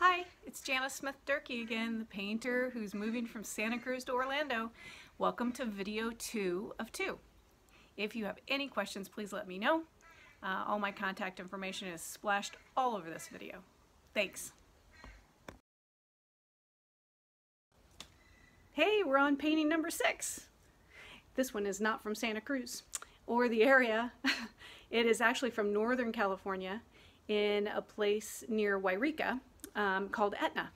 Hi, it's Janice Smith Durkee again, the painter who's moving from Santa Cruz to Orlando. Welcome to video 2 of 2. If you have any questions, please let me know. All my contact information is splashed all over this video. Thanks. Hey, we're on painting number 6. This one is not from Santa Cruz or the area. It is actually from Northern California in a place near Yreka. Called Etna.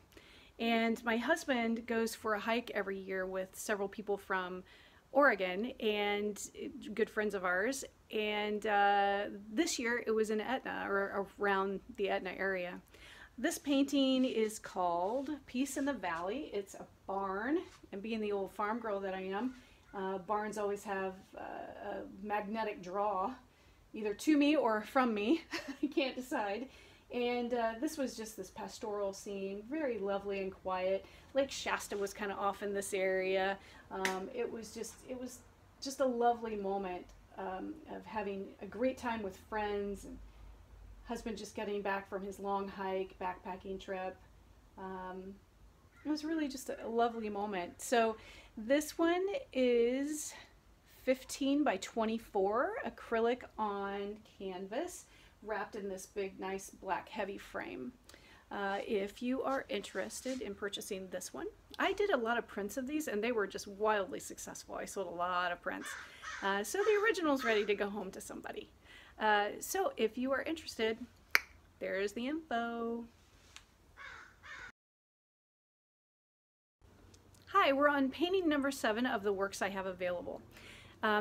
And my husband goes for a hike every year with several people from Oregon and good friends of ours. And this year it was in Etna, or around the Etna area. This painting is called Peace in the Valley. It's a barn, and being the old farm girl that I am, barns always have a magnetic draw, either to me or from me. I can't decide. And this was just this pastoral scene, very lovely and quiet. Lake Shasta was kind of off in this area. It was just a lovely moment of having a great time with friends, and husband just getting back from his long hike, backpacking trip. It was really just a lovely moment. So this one is 15 by 24 acrylic on canvas, wrapped in this big, nice black heavy frame. If you are interested in purchasing this one, I did a lot of prints of these and they were just wildly successful. I sold a lot of prints. So the original's ready to go home to somebody. So if you are interested, there's the info. Hi, we're on painting number 7 of the works I have available.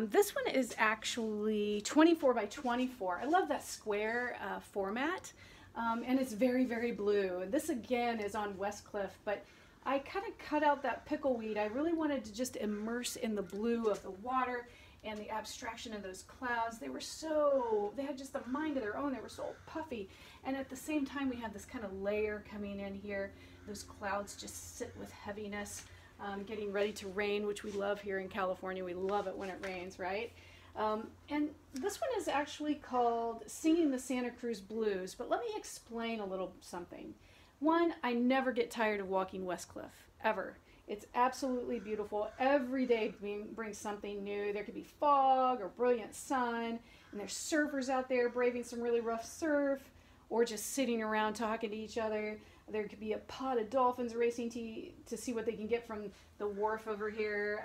This one is actually 24 by 24. I love that square format, and it's very, very blue. This again is on Westcliff, but I kind of cut out that pickleweed. I really wanted to just immerse in the blue of the water and the abstraction of those clouds. They had just a mind of their own. They were so puffy, and at the same time we had this kind of layer coming in here. Those clouds just sit with heaviness. Getting ready to rain, which we love here in California. We love it when it rains, right? And this one is actually called Singing the Santa Cruz Blues, but let me explain a little something. One, I never get tired of walking Westcliff, ever. It's absolutely beautiful. Every day brings something new. There could be fog or brilliant sun, and there's surfers out there braving some really rough surf, or just sitting around talking to each other. There could be a pod of dolphins racing to see what they can get from the wharf over here.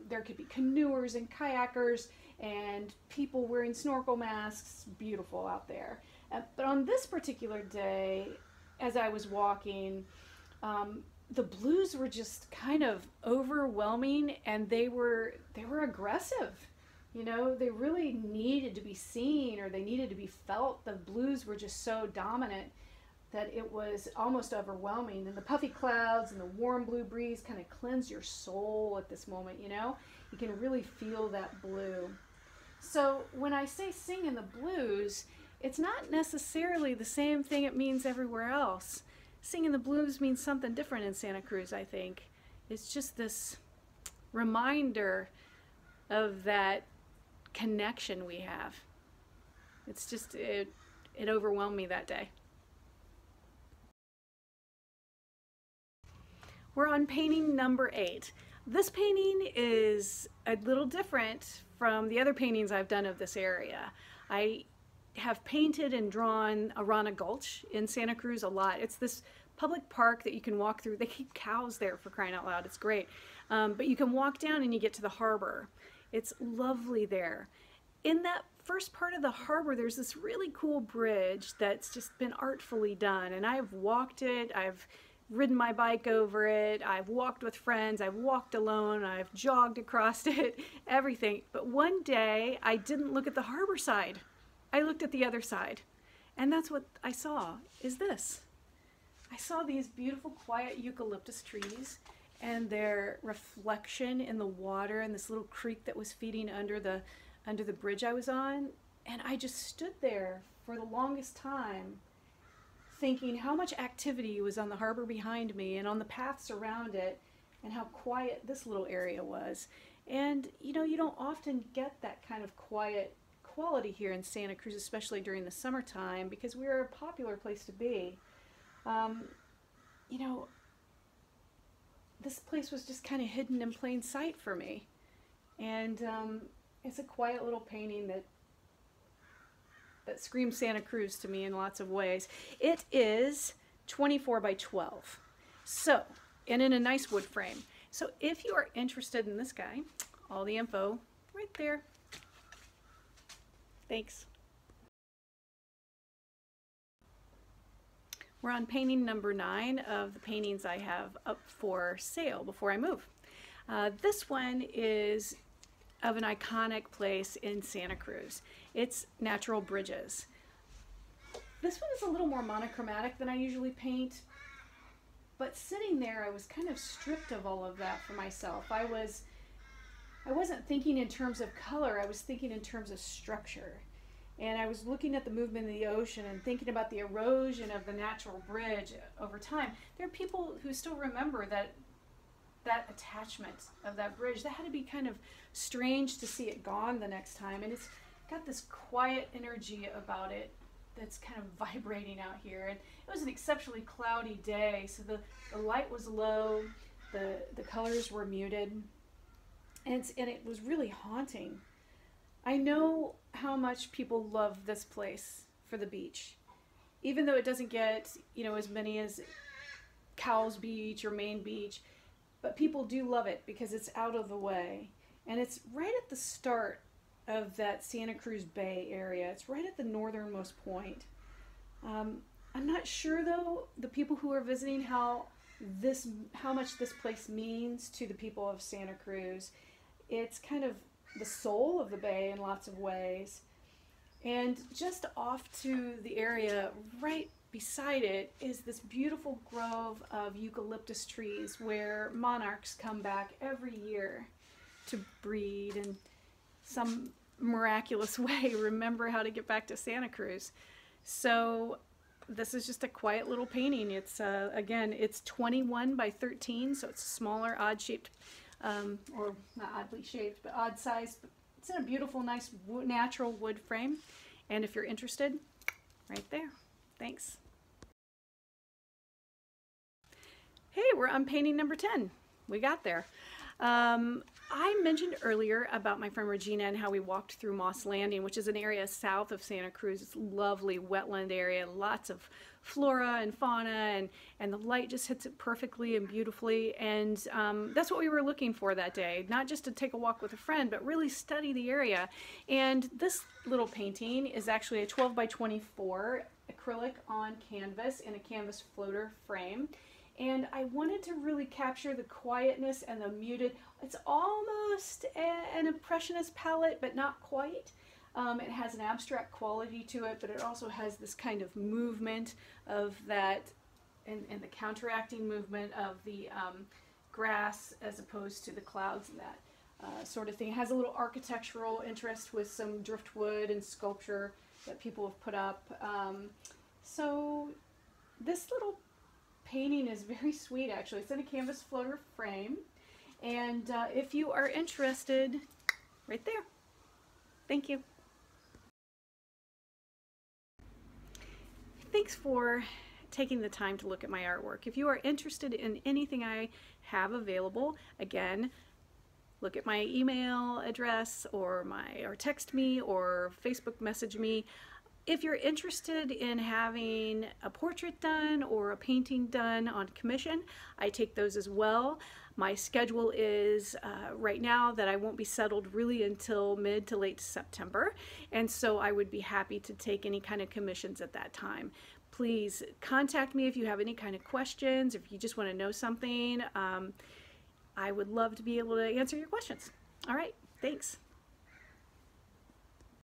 There could be canoers and kayakers and people wearing snorkel masks. Beautiful out there. But on this particular day, as I was walking, the blues were just kind of overwhelming, and they were aggressive. You know, they really needed to be seen, or they needed to be felt. The blues were just so dominant that it was almost overwhelming. And the puffy clouds and the warm blue breeze kind of cleanse your soul at this moment, you know? You can really feel that blue. So when I say sing in the blues, it's not necessarily the same thing it means everywhere else. Singing the blues means something different in Santa Cruz, I think. It's just this reminder of that connection we have. It's just, it overwhelmed me that day. We're on painting number 8. This painting is a little different from the other paintings I've done of this area. I have painted and drawn Arana Gulch in Santa Cruz a lot. It's this public park that you can walk through. They keep cows there, for crying out loud. It's great. But you can walk down and you get to the harbor. It's lovely there. In that first part of the harbor, there's this really cool bridge that's just been artfully done. And I've walked it. I've ridden my bike over it, I've walked with friends, I've walked alone, I've jogged across it, everything. But one day I didn't look at the harbor side. I looked at the other side. And that's what I saw, is this. I saw these beautiful quiet eucalyptus trees and their reflection in the water and this little creek that was feeding under the bridge I was on. And I just stood there for the longest time thinking how much activity was on the harbor behind me and on the paths around it, and how quiet this little area was. And you know, you don't often get that kind of quiet quality here in Santa Cruz, especially during the summertime, because we're a popular place to be. you know, this place was just kind of hidden in plain sight for me. And it's a quiet little painting that screams Santa Cruz to me in lots of ways. It is 24 by 12. So, and in a nice wood frame. So if you are interested in this guy, all the info right there. Thanks. We're on painting number 9 of the paintings I have up for sale before I move. This one is of an iconic place in Santa Cruz. It's Natural Bridges. This one is a little more monochromatic than I usually paint, but sitting there I was kind of stripped of all of that for myself. I wasn't thinking in terms of color, I was thinking in terms of structure. And I was looking at the movement of the ocean and thinking about the erosion of the natural bridge over time. There are people who still remember that attachment of that bridge. That had to be kind of strange to see it gone the next time. And it's got this quiet energy about it that's kind of vibrating out here. And it was an exceptionally cloudy day, so the light was low, the colors were muted, and it was really haunting. I know how much people love this place for the beach, even though it doesn't get, you know, as many as Cowles Beach or Main Beach, but people do love it because it's out of the way, and it's right at the start of that Santa Cruz Bay area. It's right at the northernmost point. I'm not sure though, the people who are visiting, how much this place means to the people of Santa Cruz. It's kind of the soul of the bay in lots of ways. And just off to the area right beside it is this beautiful grove of eucalyptus trees where monarchs come back every year to breed and some miraculous way remember how to get back to Santa Cruz. So this is just a quiet little painting. It's again, it's 21 by 13, so it's a smaller, odd shaped, or not oddly shaped, but odd size. It's in a beautiful, nice natural wood frame. And if you're interested, right there. Thanks. Hey, we're on painting number 10. We got there. I mentioned earlier about my friend Regina and how we walked through Moss Landing, which is an area south of Santa Cruz. It's a lovely wetland area, lots of flora and fauna, and the light just hits it perfectly and beautifully. And that's what we were looking for that day, not just to take a walk with a friend, but really study the area. And this little painting is actually a 12 by 24 acrylic on canvas in a canvas floater frame. And I wanted to really capture the quietness and the muted. It's almost an impressionist palette, but not quite. It has an abstract quality to it, but it also has this kind of movement of that, and the counteracting movement of the grass as opposed to the clouds and that sort of thing. It has a little architectural interest with some driftwood and sculpture that people have put up. So this little painting is very sweet, actually. It's in a canvas floater frame, and if you are interested, right there. Thank you. Thanks for taking the time to look at my artwork. If you are interested in anything I have available, again, look at my email address or text me or Facebook message me. If you're interested in having a portrait done or a painting done on commission, I take those as well. My schedule is right now that I won't be settled really until mid to late September, and so I would be happy to take any kind of commissions at that time. Please contact me if you have any kind of questions, if you just want to know something. I would love to be able to answer your questions. All right, thanks.